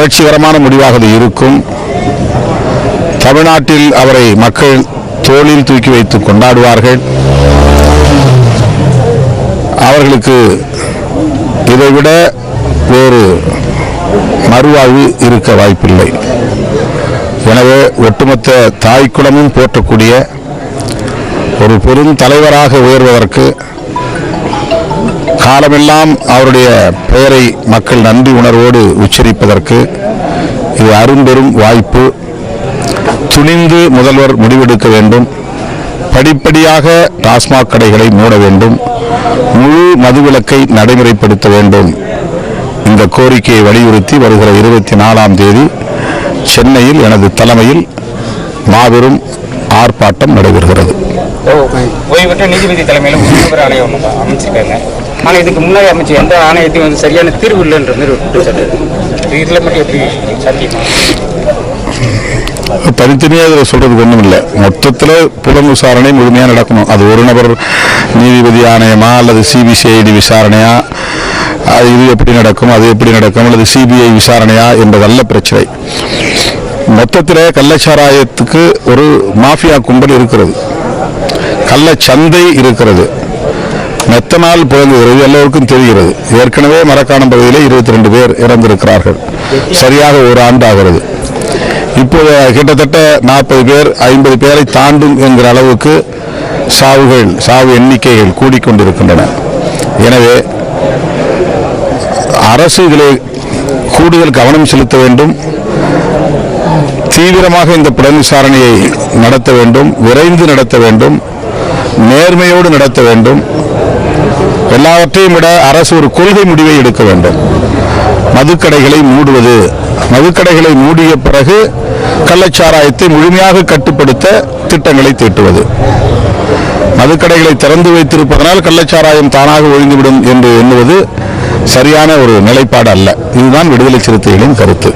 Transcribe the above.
புரட்சிகரமான முடிவாக அது இருக்கும். தமிழ்நாட்டில் அவரை மக்கள் தோளில் தூக்கி வைத்து கொண்டாடுவார்கள். அவர்களுக்கு இதைவிட வேறு மறுவாழ்வு இருக்க வாய்ப்பில்லை. எனவே ஒட்டுமொத்த தாய்க்குளமும் போற்றக்கூடிய ஒரு பெரும் தலைவராக உயர்வதற்கு, காலமெல்லாம் அவருடைய பெயரை மக்கள் நன்றி உணர்வோடு உச்சரிப்பதற்கு இது அரும்பெரும் வாய்ப்பு. துணிந்து முதல்வர் முடிவெடுக்க வேண்டும். படிப்படியாக டாஸ்மாக் கடைகளை மூட வேண்டும். முழு மதுவிலக்கை நடைமுறைப்படுத்த வேண்டும். இந்த கோரிக்கையை வலியுறுத்தி வருகிற 24ஆம் தேதி சென்னையில் எனது தலைமையில் மாபெரும் ஆர்ப்பாட்டம் நடைபெறுகிறது. ஓய்வுபெற்ற நீதிபதி தலைமையில் ஒரு ஆணையம் அமைச்சிருக்காங்க. ஆனால் இதுக்கு முன்னாடி அமைச்சு எந்த ஆணையத்தையும் சரியான தீர்வு இல்லைன்ற மாதிரி இதில் மட்டும் எப்படி சாத்தியமா? தனித்தனியாக இதில் சொல்றதுக்கு ஒன்றும் இல்லை. மொத்தத்தில் புலன் விசாரணை முழுமையாக நடக்கணும். அது ஒரு நபர் நீதிபதி ஆணையமா அல்லது சிபிசிஐடி விசாரணையா, அது இது எப்படி நடக்கும், அது எப்படி நடக்கும், அல்லது சிபிஐ விசாரணையா என்பதல்ல பிரச்சனை. மொத்தத்தில் கள்ளச்சாராயத்துக்கு ஒரு மாஃபியா கும்பல் இருக்கிறது, கள்ளச்சந்தை இருக்கிறது, மெத்தனால் புழங்குகிறது, எல்லோருக்கும் தெரிகிறது. ஏற்கனவே மரக்காணம் பகுதியில் 22 பேர் இறந்திருக்கிறார்கள். சரியாக ஒரு ஆண்டு ஆகிறது. இப்போது கிட்டத்தட்ட 40 பேர் 50 பேரை தாண்டும் என்கிற அளவுக்கு சாவு எண்ணிக்கைகள் கூடிக்கொண்டிருக்கின்றன. எனவே அரசு இதில் கூடுதல் கவனம் செலுத்த வேண்டும். தீவிரமாக இந்த புலன் விசாரணையை நடத்த வேண்டும். விரைந்து நடத்த வேண்டும். நேர்மையோடு நடத்த வேண்டும். எல்லாவற்றையும் விட அரசு ஒரு கொள்கை முடிவை எடுக்க வேண்டும். மதுக்கடைகளை மூடுவது, மதுக்கடைகளை மூடிய பிறகு கள்ளச்சாராயத்தை முழுமையாக கட்டுப்படுத்த திட்டங்களை தீட்டுவது. மதுக்கடைகளை திறந்து வைத்திருப்பதனால் கள்ளச்சாராயம் தானாக ஒழிந்துவிடும் என்று எண்ணுவது சரியான ஒரு நிலைப்பாடு அல்ல. இதுதான் விடுதலை சிறுத்தைகளின் கருத்து.